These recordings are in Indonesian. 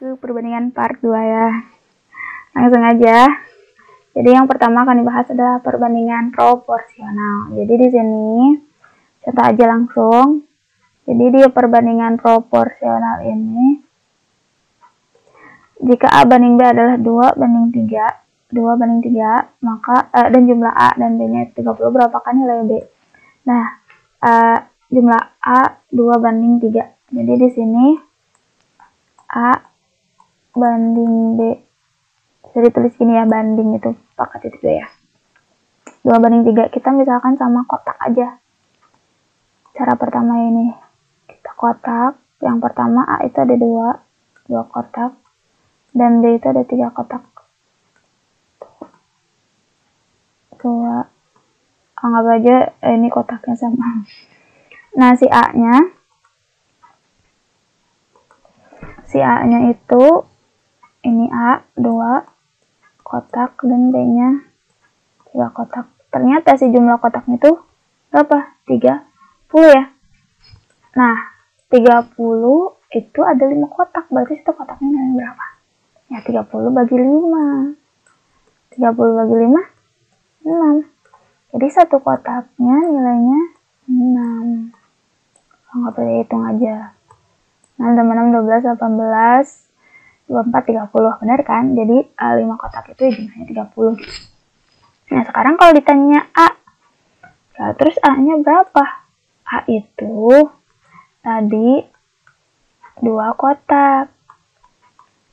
ke perbandingan part 2 ya. Langsung aja. Jadi yang pertama akan dibahas adalah perbandingan proporsional. Jadi di sini contoh aja langsung. Jadi di perbandingan proporsional ini jika A banding B adalah 2 banding 3, 2 banding 3, maka dan jumlah A dan B-nya 30, berapakah nilai B? Nah, jumlah A 2 banding 3. Jadi di sini A banding B. Bisa ditulis gini ya, banding itu pakai titik dua ya. 2 banding 3. Kita misalkan sama kotak aja. Cara pertama ini. Kita kotak. Yang pertama A itu ada 2 kotak. Dan B itu ada 3 kotak. 2. Anggap aja ini kotaknya sama. Nah, si A-nya itu ini A 2 kotak dan B-nya 3 kotak. Ternyata si jumlah kotaknya itu berapa? 30 ya. Nah, 30 itu ada 5 kotak. Berarti itu kotaknya nilai berapa? Ya 30 bagi 5. 30 bagi 5 6. Jadi satu kotaknya nilainya 6. Anggap aja hitung aja. 6 tambah 6 12 18 24 30. Benar kan? Jadi 5 kotak itu jumlahnya 30. Nah, sekarang kalau ditanya A. Nah, terus A-nya berapa? A itu tadi 2 kotak.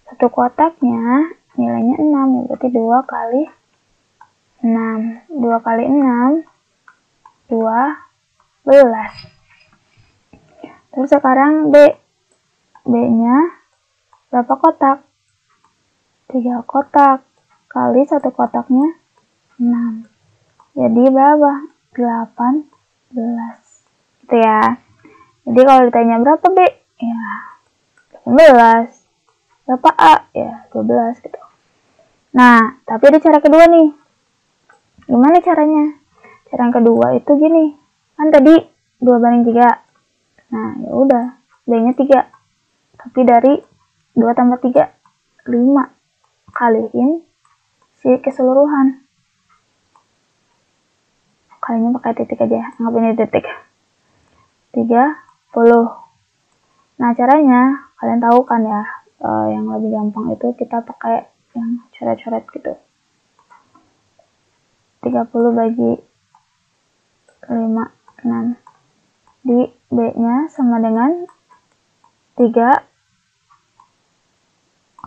Satu kotaknya nilainya 6. Berarti 2 kali 6. 2 kali 6 12. Terus sekarang B. B-nya berapa kotak? 3 kotak. Kali satu kotaknya 6. Jadi berapa? 18. Gitu ya. Jadi kalau ditanya berapa B? Ya 18. Berapa A? Ya 12 gitu. Nah, tapi ada cara kedua nih. Gimana caranya? Cara yang kedua itu gini. Kan tadi 2 banding 3. Nah, ya udah. B-nya 3. Tapi dari 2 tambah 3, 5. Kaliin si keseluruhan. Kalinya pakai titik aja. Anggap ini titik. 30. Nah, caranya kalian tahu kan ya. Yang lebih gampang itu kita pakai yang coret-coret gitu. 30 bagi 5, 6. Di B-nya sama dengan 3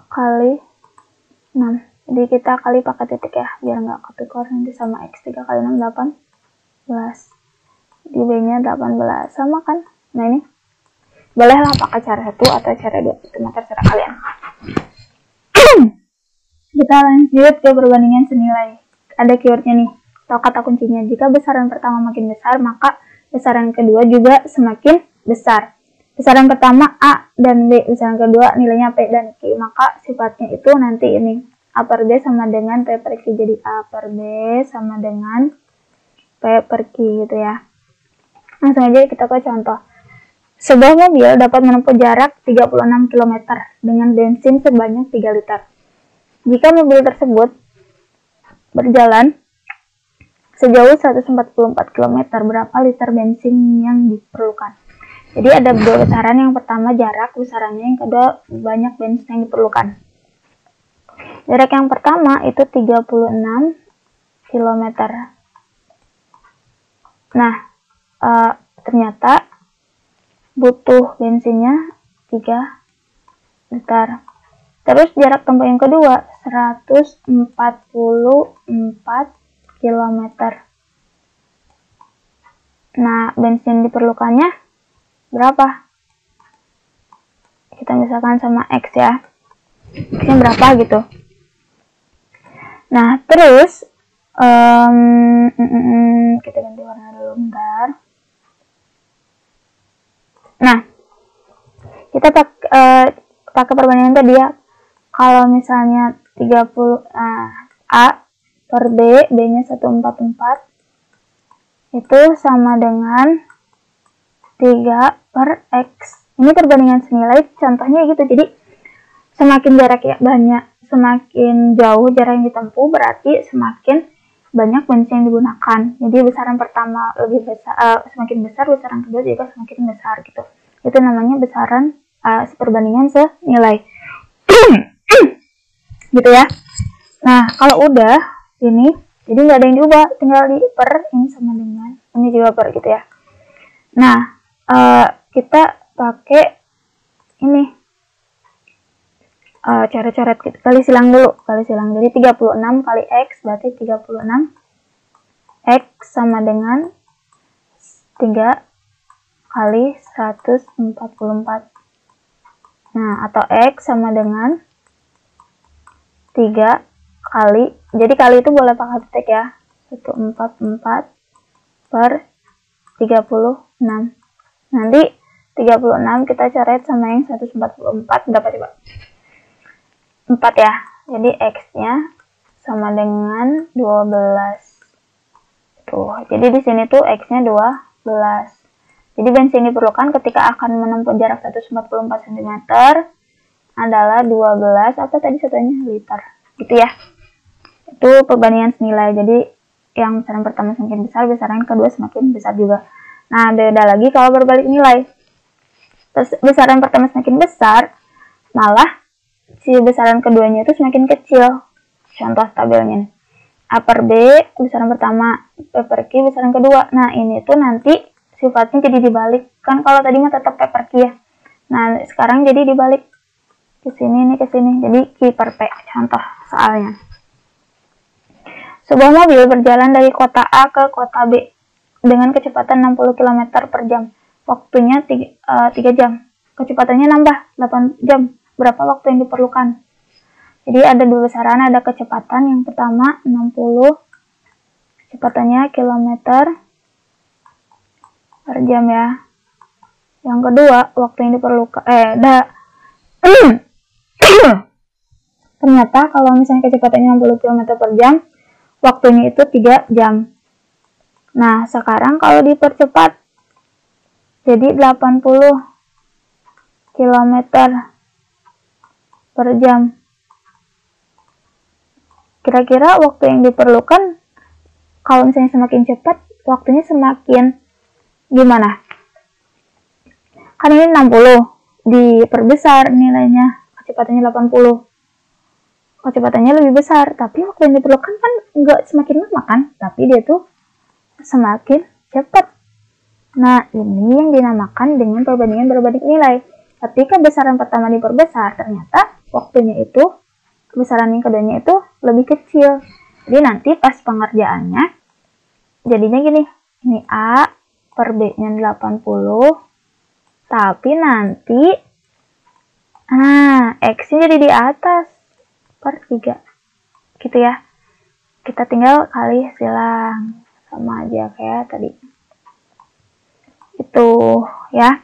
kali 6. Jadi kita kali pakai titik ya, biar nggak ketukar nanti sama X. 3 kali 6, 18. Di B-nya 18. Sama kan? Nah ini. Bolehlah pakai cara 1 atau cara 2. Itu terserah kalian. Kita lanjut ke perbandingan senilai. Ada keywordnya nih, atau kata kuncinya. Jika besaran pertama makin besar, maka besaran kedua juga semakin besar. Besaran pertama A dan B, besaran kedua nilainya P dan Q, maka sifatnya itu nanti ini A per B sama dengan P per Q. Jadi A per B sama dengan P per Q gitu ya. Langsung aja kita ke contoh. Sebuah mobil dapat menempuh jarak 36 km dengan bensin sebanyak 3 liter. Jika mobil tersebut berjalan sejauh 144 km, berapa liter bensin yang diperlukan? Jadi ada dua besaran. Yang pertama jarak besarannya, yang kedua banyak bensin yang diperlukan. Jarak yang pertama itu 36 km. Nah, ternyata butuh bensinnya 3 liter. Terus jarak tempuh yang kedua 144 km. Nah, bensin diperlukannya berapa? Kita misalkan sama X ya. X-nya berapa gitu. Nah, terus kita ganti warna dulu bentar. Nah, kita pakai perbandingan tadi ya. Kalau misalnya 30 A per B, B-nya 144 itu sama dengan 3 per X. Ini perbandingan senilai, contohnya gitu. Jadi semakin jarak ya banyak, semakin jauh jarak yang ditempuh berarti semakin banyak bensin yang digunakan. Jadi besaran pertama lebih besar, semakin besar, besaran kedua juga semakin besar gitu. Itu namanya besaran perbandingan senilai. Gitu ya. Nah, kalau udah ini, jadi nggak ada yang diubah, tinggal di per ini sama dengan ini juga per gitu ya. Nah, kita pakai ini coret-coret gitu. Kali silang dulu, kali silang. Jadi 36 kali X berarti 36 X sama dengan 3 kali 144. Nah, atau X sama dengan 3 kali, jadi kali itu boleh pakai titik ya, 144 per 36. Nanti 36 kita coret sama yang 144 berapa coba? 4 ya. Jadi X-nya sama dengan 12. Tuh, jadi di sini tuh X-nya 12. Jadi bensin diperlukan ketika akan menempuh jarak 144 cm adalah 12, apa tadi satunya? Liter. Gitu ya. Itu perbandingan senilai. Jadi yang besaran pertama semakin besar, besaran kedua semakin besar juga. Nah, beda lagi kalau berbalik nilai. Terus besaran pertama semakin besar, malah si besaran keduanya itu semakin kecil. Contoh tabelnya nih. A per B besaran pertama, P per Q besaran kedua. Nah, ini tuh nanti sifatnya jadi dibalik. Kan kalau tadi mah tetap P per Q ya. Nah, sekarang jadi dibalik. Ke sini, ini ke sini. Jadi Q per P. Contoh soalnya. Sebuah mobil berjalan dari kota A ke kota B dengan kecepatan 60 km per jam. Waktunya 3 jam. Kecepatannya nambah 8 jam. Berapa waktu yang diperlukan? Jadi ada dua besaran, ada kecepatan. Yang pertama 60, kecepatannya kilometer per jam ya. Yang kedua, waktu yang diperlukan ternyata kalau misalnya kecepatannya 60 km per jam, waktunya itu 3 jam. Nah, sekarang kalau dipercepat jadi 80 km per jam. Kira-kira waktu yang diperlukan kalau misalnya semakin cepat, waktunya semakin gimana? Kan ini 60, diperbesar nilainya, kecepatannya 80. Kecepatannya lebih besar, tapi waktu yang diperlukan kan nggak semakin lama kan, tapi dia tuh semakin cepat. Nah, ini yang dinamakan dengan perbandingan berbanding nilai. Ketika besaran pertama diperbesar, ternyata waktunya itu, besaran yang keduanya itu lebih kecil. Jadi nanti pas pengerjaannya, jadinya gini, ini A per B-nya 80, tapi nanti, X-nya jadi di atas, per 3. Gitu ya. Kita tinggal kali silang. Sama aja kayak tadi. Itu ya.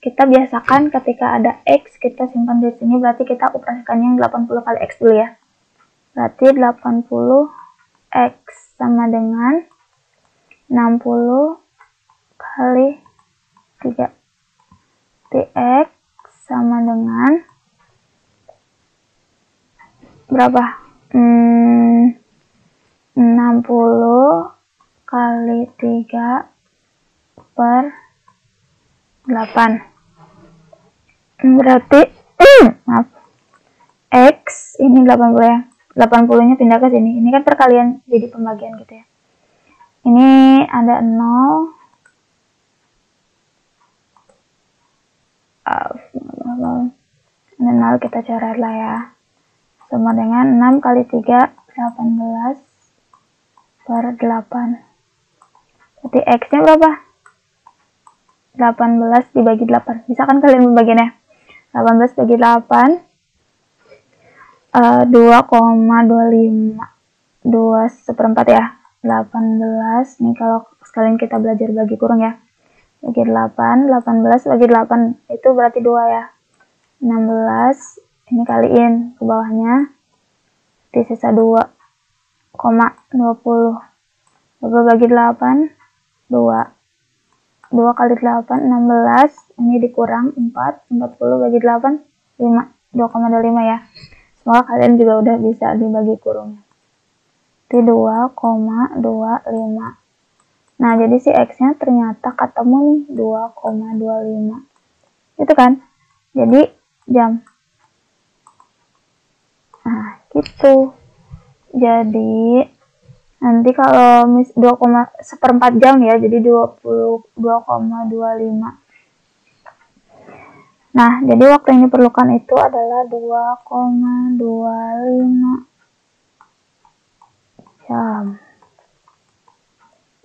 Kita biasakan ketika ada X, kita simpan di sini, berarti kita operasikan yang 80 kali X dulu ya. Berarti 80 X sama dengan 60 kali 3. X sama dengan berapa? 60 kali 3 per 8. Berarti X ini 80 ya. 80-nya pindah ke sini. Ini kan perkalian jadi pembagian gitu ya. Ini ada 0. Ini 0 kita coret lah ya. Sama dengan 6 kali 3, 18 per 8. Berarti X-nya berapa? 18 dibagi 8. Bisa kan kalian membaginya? 18 bagi 8. 2,25. 2/4 ya. 18. Nih kalau sekalian kita belajar bagi kurung ya. Bagi 8. 18 bagi 8. Itu berarti 2 ya. 16. Ini kaliin ke bawahnya. Di sisa 2,20. 2 bagi 8. 2. 2 kali 8, 16. Ini dikurang 4. 40 bagi 8, 2,25 ya. Semoga kalian juga udah bisa dibagi kurungnya. Jadi 2,25. Nah, jadi si X-nya ternyata ketemu nih 2,25. Itu kan? Jadi jam. Nah, gitu. Jadi nanti kalau 1/4 jam ya, jadi 22,25. Nah, jadi waktu yang diperlukan itu adalah 2,25 jam.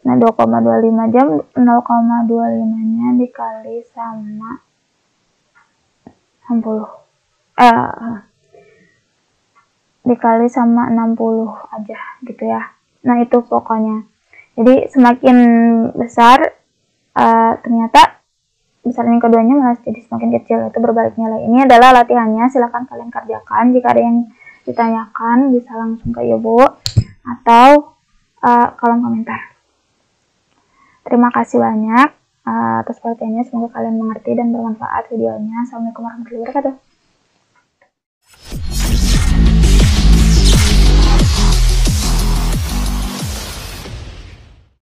Nah, 2,25 jam, 0,25-nya dikali sama 60. Dikali sama 60 aja gitu ya. Nah, itu pokoknya. Jadi semakin besar ternyata besaran yang keduanya malah jadi semakin kecil, itu berbalik nilai. Ini adalah latihannya, silahkan kalian kerjakan. Jika ada yang ditanyakan bisa langsung ke ibu atau kolom komentar. Terima kasih banyak atas perhatiannya, semoga kalian mengerti dan bermanfaat videonya. Assalamualaikum warahmatullahi wabarakatuh.